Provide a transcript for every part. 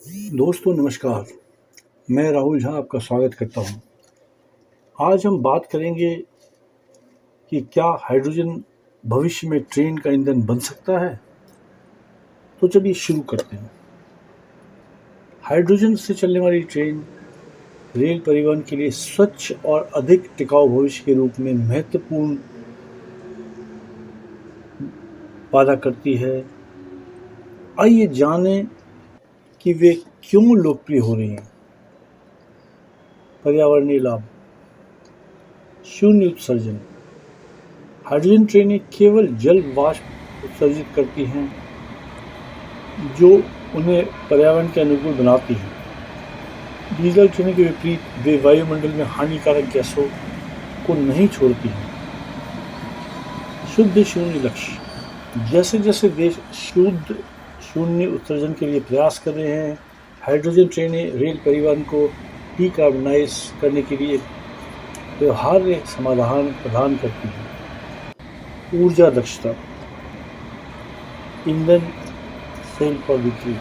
दोस्तों नमस्कार। मैं राहुल झा आपका स्वागत करता हूं। आज हम बात करेंगे कि क्या हाइड्रोजन भविष्य में ट्रेन का ईंधन बन सकता है। तो चलिए शुरू करते हैं। हाइड्रोजन से चलने वाली ट्रेन रेल परिवहन के लिए स्वच्छ और अधिक टिकाऊ भविष्य के रूप में महत्वपूर्ण वादा करती है। आइए जानें कि वे क्यों लोकप्रिय हो रही हैं। पर्यावरणीय लाभ। शून्य उत्सर्जन। हाइड्रोजन ट्रेनें केवल जल वाष्प उत्सर्जित करती हैं जो उन्हें पर्यावरण के अनुकूल बनाती हैं। डीजल ट्रेनों के विपरीत वे वायुमंडल में हानिकारक गैसों को नहीं छोड़ती हैं। शुद्ध शून्य लक्ष्य। जैसे जैसे देश शुद्ध शून्य उत्सर्जन के लिए प्रयास कर रहे हैं, हाइड्रोजन ट्रेनें रेल परिवहन को डिकार्बोनाइज करने के लिए व्यवहार्य समाधान प्रदान करती हैं। ऊर्जा दक्षता। ईंधन सेल पर बिक्री।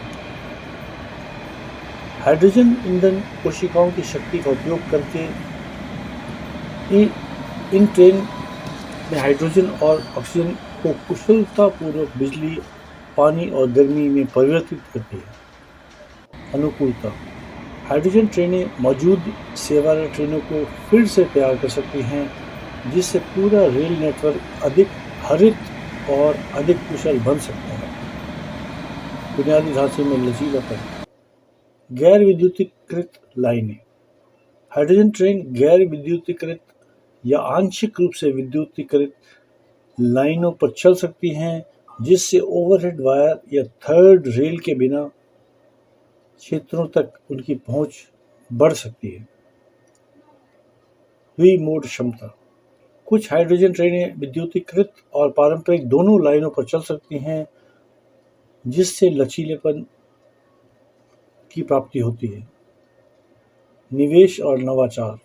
हाइड्रोजन ईंधन कोशिकाओं की शक्ति का उपयोग करके इन ट्रेन में हाइड्रोजन और ऑक्सीजन को कुशलतापूर्वक बिजली, पानी और गर्मी में परिवर्तित करती है। अनुकूलता। हाइड्रोजन ट्रेनें मौजूद सेवारत ट्रेनों को फिर से तैयार कर सकती हैं, जिससे पूरा रेल नेटवर्क अधिक हरित और अधिक कुशल बन सकता है। बुनियादी ढांचे में लचीलापन। गैर विद्युतीकृत लाइनें। हाइड्रोजन ट्रेन गैर विद्युतीकृत या आंशिक रूप से विद्युतीकृत लाइनों पर चल सकती हैं, जिससे ओवरहेड वायर या थर्ड रेल के बिना क्षेत्रों तक उनकी पहुंच बढ़ सकती है। द्वि मोड क्षमता। कुछ हाइड्रोजन ट्रेनें विद्युतीकृत और पारंपरिक दोनों लाइनों पर चल सकती हैं, जिससे लचीलेपन की प्राप्ति होती है। निवेश और नवाचार।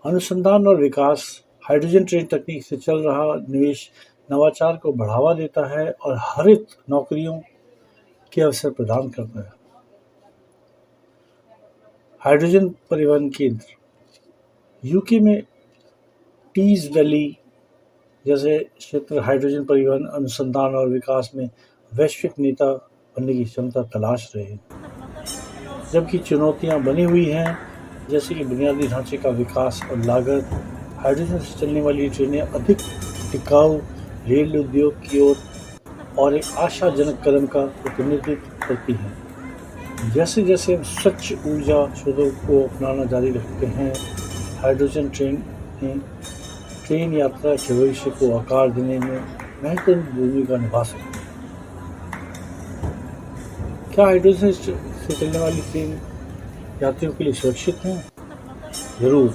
अनुसंधान और विकास। हाइड्रोजन ट्रेन तकनीक से चल रहा निवेश नवाचार को बढ़ावा देता है और हरित नौकरियों के अवसर प्रदान करता है। हाइड्रोजन परिवहन केंद्र। यूके में टीज वैली जैसे क्षेत्र हाइड्रोजन परिवहन अनुसंधान और विकास में वैश्विक नेता बनने की क्षमता तलाश रहे हैं, जबकि चुनौतियां बनी हुई हैं, जैसे कि बुनियादी ढांचे का विकास और लागत। हाइड्रोजन से चलने वाली ट्रेनें अधिक टिकाऊ रेल उद्योग की ओर और एक आशाजनक कदम का प्रतिनिधित्व करती हैं। जैसे जैसे हम स्वच्छ ऊर्जा स्रोतों को अपनाना जारी रखते हैं, हाइड्रोजन ट्रेन यात्रा के भविष्य को आकार देने में महत्वपूर्ण भूमिका निभा सकती है। क्या हाइड्रोजन से चलने वाली ट्रेन यात्रियों के लिए सुरक्षित हैं? जरूर।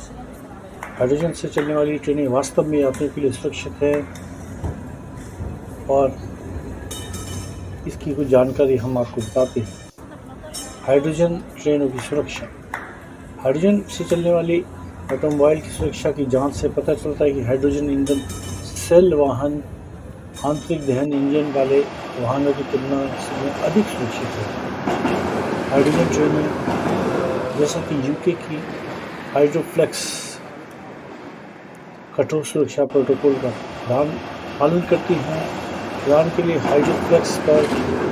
हाइड्रोजन से चलने वाली ट्रेनें वास्तव में यात्रियों के लिए सुरक्षित हैं और इसकी कुछ जानकारी हम आपको बताते हैं। हाइड्रोजन ट्रेनों की सुरक्षा। हाइड्रोजन से चलने वाली ऑटोमोबाइल की सुरक्षा की जांच से पता चलता है कि हाइड्रोजन ईंधन सेल वाहन आंतरिक दहन इंजन वाले वाहनों की तुलना में अधिक सुरक्षित है। हाइड्रोजन ट्रेनें जैसा कि यूके की हाइड्रोफ्लेक्स कठोर सुरक्षा प्रोटोकॉल का पालन करती हैं। उड़ान के लिए हाइड्रोफ्लेक्स पर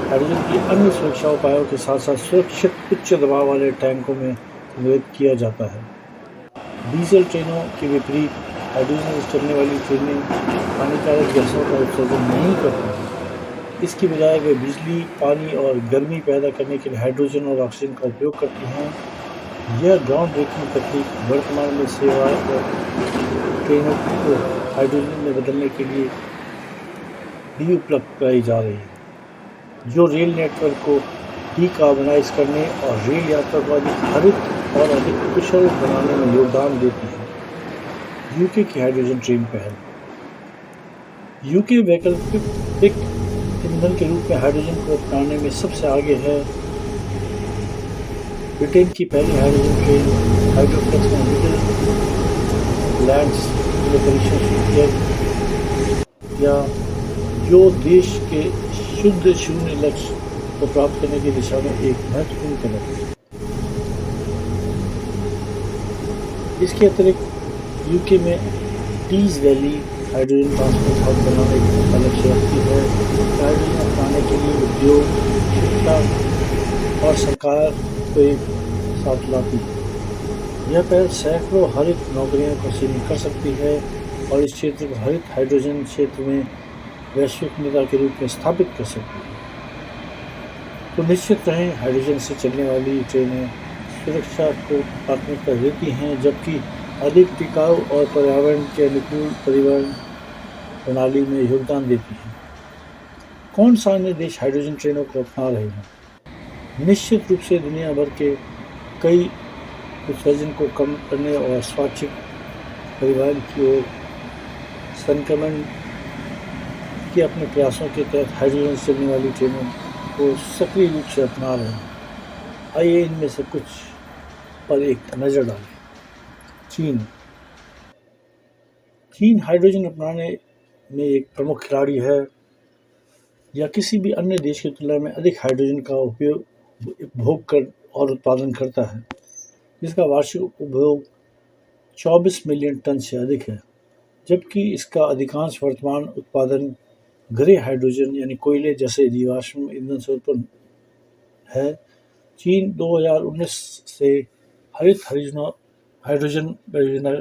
हाइड्रोजन की अन्य सुरक्षा उपायों के साथ साथ सुरक्षित उच्च दबाव वाले टैंकों में संग्रहित किया जाता है। डीजल ट्रेनों के विपरीत हाइड्रोजन से चलने वाली ट्रेनें हानिकारक गैसों का उत्सर्जन नहीं करती हैं। इसकी बजाय वे बिजली, पानी और गर्मी पैदा करने के लिए हाइड्रोजन और ऑक्सीजन का उपयोग करती हैं। यह ग्राउंड ब्रेकिंग तकनीक वर्तमान में सेवा और ट्रेनों को हाइड्रोजन में बदलने के लिए भी उपलब्ध कराई जा रही है, जो रेल नेटवर्क को डिकार्बोनाइज करने और रेल यात्रा को अधिक हरित और अधिक कुशल बनाने में योगदान देती है। यूके की हाइड्रोजन ट्रेन पहल। यूके वैकल्पिक ईंधन के रूप में हाइड्रोजन को अपनाने में सबसे आगे है। ब्रिटेन की पहली हाइड्रोजन ट्रेन हाइड्रोफ्लेक्स में मिडलैंड्स में परीक्षण शुरू किया, जो देश के शुद्ध शून्य लक्ष्य को प्राप्त करने की दिशा में एक महत्वपूर्ण कदम है। इसके अतिरिक्त यूके में Tees Valley hydrogen transport hub बनाने का लक्ष्य रखती है। हाइड्रोजन अपनाने के लिए उद्योग, शिक्षा और सरकार को एक साथ लाती है। यह पहल सैकड़ों हरित नौकरियों को सीमित कर सकती है और इस क्षेत्र को हरित हाइड्रोजन क्षेत्र में वैश्विक नेता के रूप में स्थापित कर सकती है। तो निश्चित रहें, हाइड्रोजन से चलने वाली ट्रेनें सुरक्षा को प्राथमिकता देती हैं, जबकि अधिक टिकाऊ और पर्यावरण के अनुकूल परिवहन प्रणाली में योगदान देती हैं। कौन सा अन्य देश हाइड्रोजन ट्रेनों को अपना रहे हैं? निश्चित रूप से दुनिया भर के कई उत्सर्जन को कम करने और स्वैच्छिक परिवहन की ओर संक्रमण के अपने प्रयासों के तहत हाइड्रोजन से चलने वाली ट्रेनों को सक्रिय रूप से अपना रहे हैं। आइए इनमें से कुछ पर एक नज़र डालें। चीन हाइड्रोजन अपनाने में एक प्रमुख खिलाड़ी है। यह किसी भी अन्य देश की तुलना में अधिक हाइड्रोजन का उपभोग कर और उत्पादन करता है, जिसका वार्षिक उपभोग 24 मिलियन टन से अधिक है, जबकि इसका अधिकांश वर्तमान उत्पादन ग्रे हाइड्रोजन यानी कोयले जैसे जीवाश्म ईंधन से उत्पन्न है। चीन 2019 से हरित हाइड्रोजन परियोजना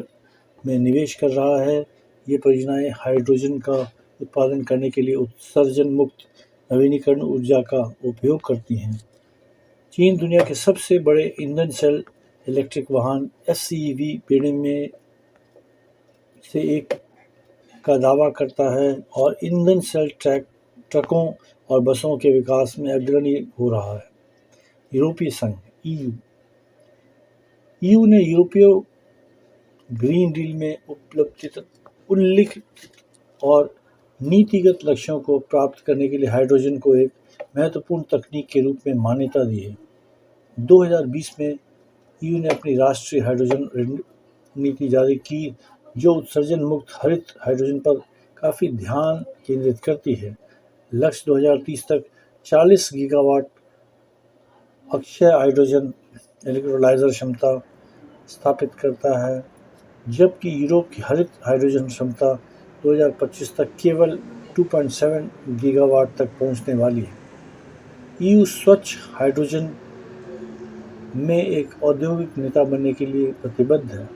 में निवेश कर रहा है। ये परियोजनाएं हाइड्रोजन का उत्पादन करने के लिए उत्सर्जन मुक्त नवीनीकरण ऊर्जा का उपयोग करती हैं। चीन दुनिया के सबसे बड़े ईंधन सेल इलेक्ट्रिक वाहन SCEV पीढ़ी में से एक का दावा करता है और ईंधन सेल ट्रकों और बसों के विकास में अग्रणी हो रहा है। यूरोपीय संघ EU ने यूरोपीय ग्रीन डील में उल्लिखित और नीतिगत लक्ष्यों को प्राप्त करने के लिए हाइड्रोजन को एक महत्वपूर्ण तकनीक के रूप में मान्यता दी है। 2020 में EU ने अपनी राष्ट्रीय हाइड्रोजन नीति जारी की, जो उत्सर्जन मुक्त हरित हाइड्रोजन पर काफ़ी ध्यान केंद्रित करती है। लक्ष्य 2030 तक 40 गीगावाट अक्षय हाइड्रोजन इलेक्ट्रोलाइजर क्षमता स्थापित करता है, जबकि यूरोप की हरित हाइड्रोजन क्षमता 2025 तक केवल 2.7 गीगावाट तक पहुंचने वाली है। EU स्वच्छ हाइड्रोजन में एक औद्योगिक नेता बनने के लिए प्रतिबद्ध है।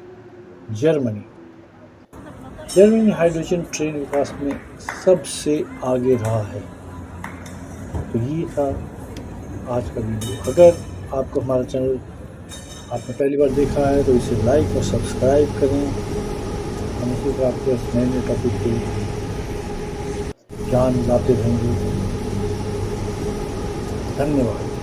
जर्मनी हाइड्रोजन ट्रेन विकास में सबसे आगे रहा है। तो ये था आज का वीडियो। अगर आपको हमारा चैनल आपने पहली बार देखा है तो इसे लाइक और सब्सक्राइब करें। हम इसी तरह आपके नए टॉपिक के ज्ञान लाते रहेंगे। धन्यवाद।